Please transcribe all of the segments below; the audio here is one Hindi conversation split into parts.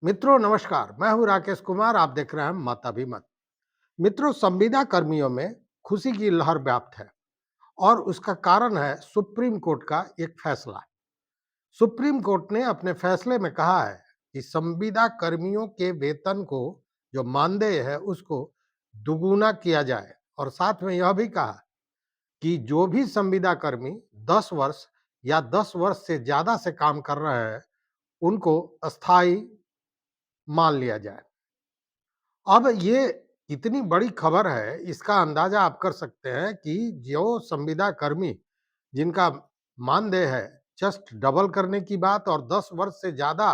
मित्रों नमस्कार, मैं हूं राकेश कुमार। आप देख रहे हैं मत अभी मत। मित्रों, संविदा कर्मियों में खुशी की लहर व्याप्त है और उसका कारण है सुप्रीम कोर्ट का एक फैसला। सुप्रीम कोर्ट ने अपने फैसले में कहा है कि संविदा कर्मियों के वेतन को, जो मानदेय है, उसको दुगुना किया जाए और साथ में यह भी कहा कि जो भी संविदा कर्मी 10 वर्ष या 10 वर्ष से ज्यादा से काम कर रहे हैं, उनको अस्थायी मान लिया जाए। अब ये इतनी बड़ी खबर है, इसका अंदाजा आप कर सकते हैं कि जो संविदा कर्मी जिनका मानदेय है जस्ट डबल करने की बात और 10 वर्ष से ज्यादा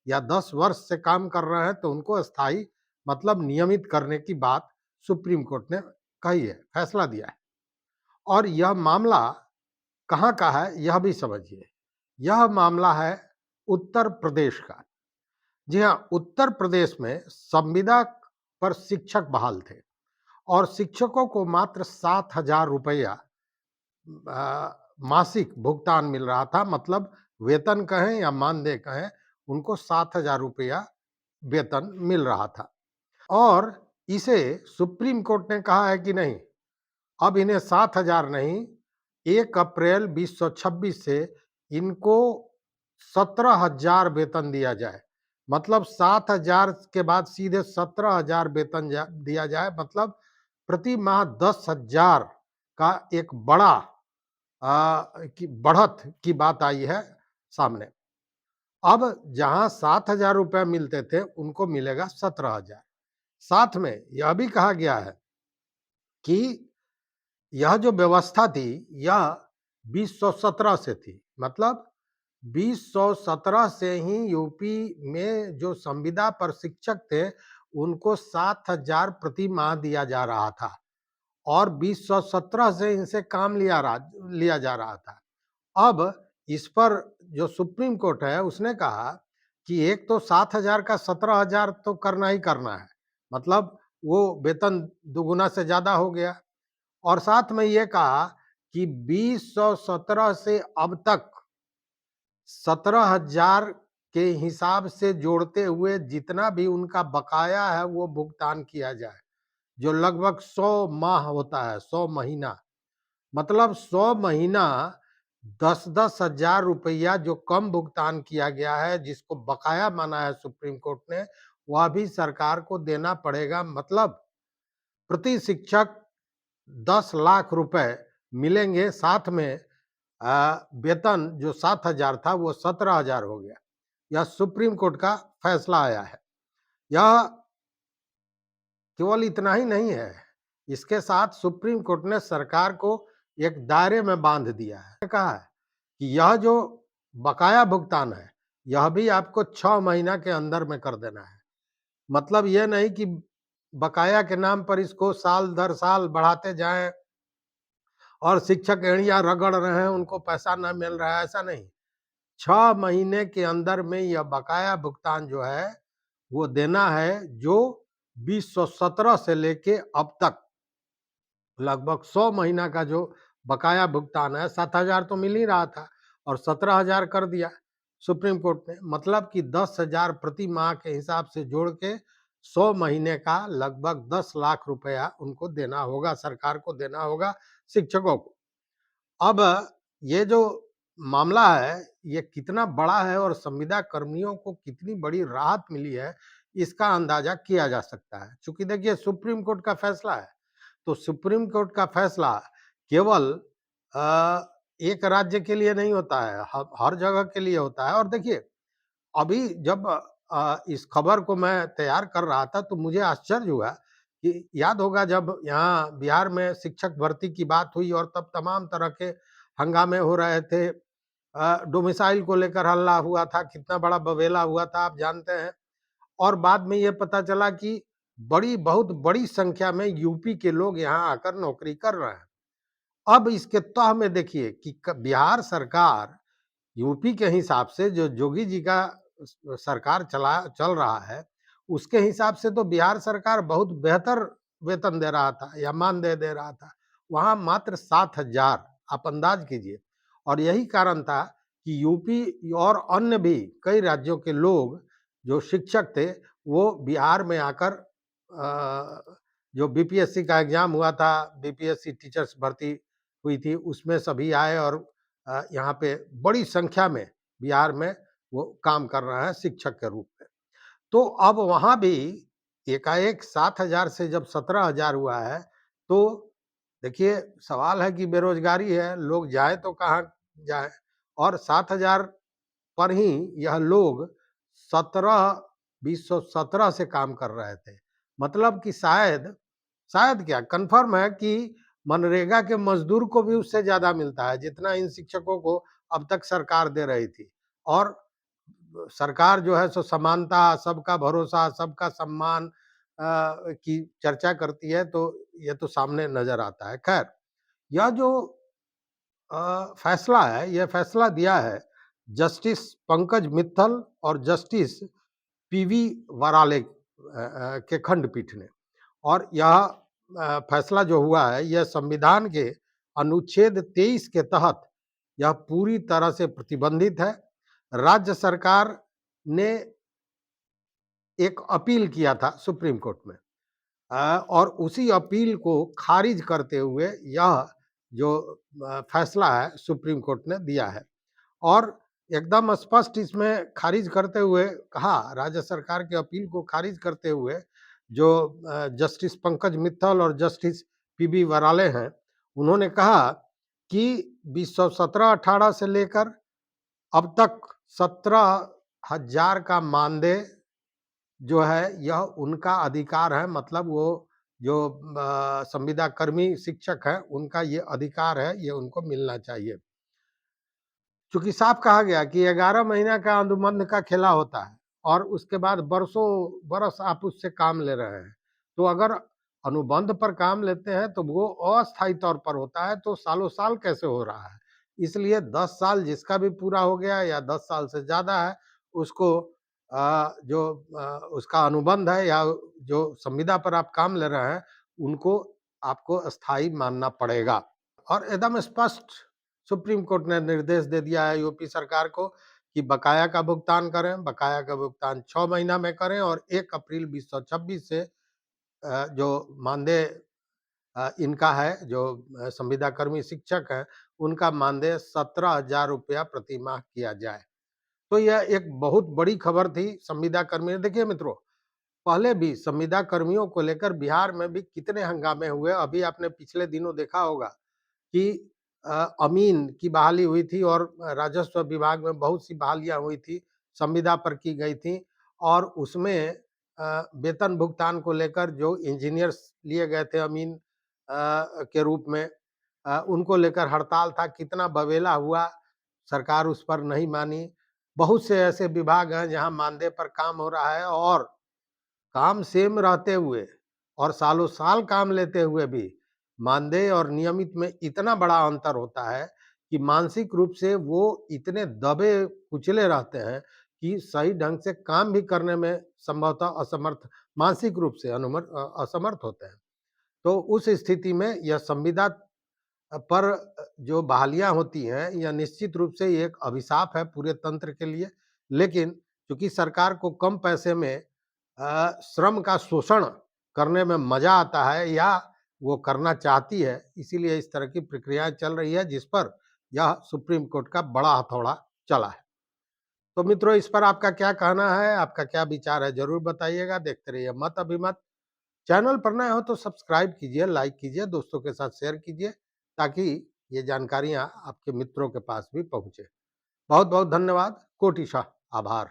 या 10 वर्ष से काम कर रहे हैं, तो उनको स्थायी मतलब नियमित करने की बात सुप्रीम कोर्ट ने कही है, फैसला दिया है। और यह मामला कहाँ का है यह भी समझिए। यह मामला है उत्तर प्रदेश का। जी हाँ, उत्तर प्रदेश में संविदा पर शिक्षक बहाल थे और शिक्षकों को मात्र 7,000 रुपया मासिक भुगतान मिल रहा था। मतलब वेतन कहें या मानदेय कहें, उनको 7,000 रुपया वेतन मिल रहा था। और इसे सुप्रीम कोर्ट ने कहा है कि नहीं, अब इन्हें 7,000 नहीं, 1 अप्रैल 2026 से इनको 17,000 वेतन दिया जाए। मतलब 7,000 के बाद सीधे 17,000 वेतन दिया जाए। मतलब प्रति माह 10,000 का एक बड़ा की बढ़त की बात आई है सामने। अब जहां 7,000 रुपया मिलते थे, उनको मिलेगा 17,000। साथ में यह भी कहा गया है कि यह जो व्यवस्था थी, यह 2017 से थी। मतलब 2017 से ही यूपी में जो संविदा पर शिक्षक थे, उनको 7,000 प्रति माह दिया जा रहा था और 2017 से इनसे काम लिया जा रहा था। अब इस पर जो सुप्रीम कोर्ट है, उसने कहा कि एक तो 7,000 का 17,000 तो करना ही करना है। मतलब वो वेतन दुगुना से ज्यादा हो गया। और साथ में ये कहा कि 2017 से अब तक 17,000 के हिसाब से जोड़ते हुए जितना भी उनका बकाया है, वो भुगतान किया जाए, जो लगभग 100 माह होता है, 100 महीना। मतलब 100 महीना 10-10 हजार रुपया जो कम भुगतान किया गया है, जिसको बकाया माना है सुप्रीम कोर्ट ने, वह भी सरकार को देना पड़ेगा। मतलब प्रति शिक्षक 10 लाख रुपए मिलेंगे। साथ में वेतन जो 7,000 था, वो 17,000 हो गया। यह सुप्रीम कोर्ट का फैसला आया है। यह केवल इतना ही नहीं है, इसके साथ सुप्रीम कोर्ट ने सरकार को एक दायरे में बांध दिया है। कहा है कि यह जो बकाया भुगतान है, यह भी आपको 6 महीना के अंदर में कर देना है। मतलब यह नहीं कि बकाया के नाम पर इसको साल दर साल बढ़ाते जाएं और शिक्षक एड़ियां रगड़ रहे हैं, उनको पैसा न मिल रहा है, ऐसा नहीं। 6 महीने के अंदर में यह बकाया भुगतान जो है, वो देना है, जो 2017 से लेके अब तक लगभग 100 महीना का जो बकाया भुगतान है। 7,000 तो मिल ही रहा था और 17,000 कर दिया सुप्रीम कोर्ट ने। मतलब कि 10,000 प्रति माह के हिसाब से जोड़ के 100 महीने का लगभग 10 लाख रुपया उनको देना होगा, सरकार को देना होगा, शिक्षकों को। अब ये जो मामला है, ये कितना बड़ा है और संविदा कर्मियों को कितनी बड़ी राहत मिली है, इसका अंदाजा किया जा सकता है। चूंकि देखिए, सुप्रीम कोर्ट का फैसला है, तो सुप्रीम कोर्ट का फैसला केवल एक राज्य के लिए नहीं होता है, हर जगह के लिए होता है। और देखिए, अभी जब इस खबर को मैं तैयार कर रहा था, तो मुझे आश्चर्य हुआ कि याद होगा जब यहाँ बिहार में शिक्षक भर्ती की बात हुई और तब तमाम तरह के हंगामे हो रहे थे। डोमिसाइल को लेकर हल्ला हुआ था, कितना बड़ा बवेला हुआ था आप जानते हैं। और बाद में ये पता चला कि बहुत बड़ी संख्या में यूपी के लोग यहाँ आकर नौकरी कर रहे हैं। अब इसके तह में देखिए कि बिहार सरकार यूपी के हिसाब से, जो जोगी जी का सरकार चल रहा है, उसके हिसाब से तो बिहार सरकार बहुत बेहतर वेतन दे रहा था या मानदेय दे रहा था। वहां मात्र 7,000, आप अंदाज कीजिए। और यही कारण था कि यूपी और अन्य भी कई राज्यों के लोग जो शिक्षक थे वो बिहार में आकर जो बीपीएससी का एग्जाम हुआ था, बीपीएससी टीचर्स भर्ती हुई थी, उसमें सभी आए और यहाँ पे बड़ी संख्या में बिहार में वो काम कर रहे हैं शिक्षक के रूप में। तो अब वहाँ भी एकाएक 7,000 से जब 17,000 हुआ है, तो देखिए सवाल है कि बेरोजगारी है, लोग जाएँ तो कहाँ जाएँ? और 7,000 पर ही यह लोग 17 से काम कर रहे थे। मतलब कि शायद क्या कन्फर्म है कि मनरेगा के मजदूर को भी उससे ज़्यादा मिलता है, जितना इन शिक्षकों को अब तक सरकार दे रही थी। और सरकार जो है सो समानता, सबका भरोसा, सबका सम्मान की चर्चा करती है, तो ये तो सामने नज़र आता है। खैर, यह जो फैसला है, यह फैसला दिया है जस्टिस पंकज मित्तल और जस्टिस पीवी वराले के खंडपीठ ने। और यह फैसला जो हुआ है, यह संविधान के अनुच्छेद 23 के तहत यह पूरी तरह से प्रतिबंधित है। राज्य सरकार ने एक अपील किया था सुप्रीम कोर्ट में और उसी अपील को खारिज करते हुए यह जो फैसला है सुप्रीम कोर्ट ने दिया है। और एकदम स्पष्ट इसमें खारिज करते हुए कहा, राज्य सरकार के अपील को खारिज करते हुए जो जस्टिस पंकज मित्तल और जस्टिस पीबी वराले हैं, उन्होंने कहा कि 2017-18 से लेकर अब तक 17,000 का मानदेय जो है यह उनका अधिकार है। मतलब वो जो संविदा कर्मी शिक्षक हैं, उनका ये अधिकार है, ये उनको मिलना चाहिए। चूँकि साफ कहा गया कि 11 महीना का अनुबंध का खेला होता है और उसके बाद बरसों बरस आप उससे काम ले रहे हैं। तो अगर अनुबंध पर काम लेते हैं तो वो अस्थायी तौर पर होता है, तो सालों-साल कैसे हो रहा है? इसलिए 10 साल जिसका भी पूरा हो गया या 10 साल से ज़्यादा है, उसको उसका अनुबंध है या जो संविदा पर आप काम ले रहे हैं, उनको आपको अस्थायी मानना पड़ेगा। और एकदम स्पष्ट सुप्रीम कोर्ट ने निर्देश दे दिया है यूपी सरकार को कि बकाया का भुगतान करें, बकाया का भुगतान 6 महीना में करें और 1 अप्रैल 2026 से जो मानदेय इनका है, जो संविदा कर्मी शिक्षक हैं, उनका मानदेय 17,000 रुपया प्रति माह किया जाए। तो यह एक बहुत बड़ी खबर थी संविदा कर्मी। देखिए मित्रों, पहले भी संविदा कर्मियों को लेकर बिहार में भी कितने हंगामे हुए। अभी आपने पिछले दिनों देखा होगा कि अमीन की बहाली हुई थी और राजस्व विभाग में बहुत सी बहालियां हुई थी, संविदा पर की गई थी और उसमें वेतन भुगतान को लेकर जो इंजीनियर्स लिए गए थे अमीन के रूप में, उनको लेकर हड़ताल था। कितना बवेला हुआ, सरकार उस पर नहीं मानी। बहुत से ऐसे विभाग हैं जहां मानदेय पर काम हो रहा है और काम सेम रहते हुए और सालों साल काम लेते हुए भी मानदेय और नियमित में इतना बड़ा अंतर होता है कि मानसिक रूप से वो इतने दबे कुचले रहते हैं कि सही ढंग से काम भी करने में संभवतः असमर्थ, मानसिक रूप से असमर्थ होते हैं। तो उस स्थिति में यह संविदा पर जो बहालियां होती हैं, यह निश्चित रूप से एक अभिशाप है पूरे तंत्र के लिए। लेकिन चूंकि सरकार को कम पैसे में श्रम का शोषण करने में मजा आता है या वो करना चाहती है, इसीलिए इस तरह की प्रक्रियाएं चल रही है जिस पर यह सुप्रीम कोर्ट का बड़ा हथौड़ा चला है। तो मित्रों, इस पर आपका क्या कहना है, आपका क्या विचार है, जरूर बताइएगा। देखते रहिए मत अभिमत। चैनल पर नए हो तो सब्सक्राइब कीजिए, लाइक कीजिए, दोस्तों के साथ शेयर कीजिए ताकि ये जानकारियां आपके मित्रों के पास भी पहुंचे। बहुत बहुत धन्यवाद, कोटिशाह आभार।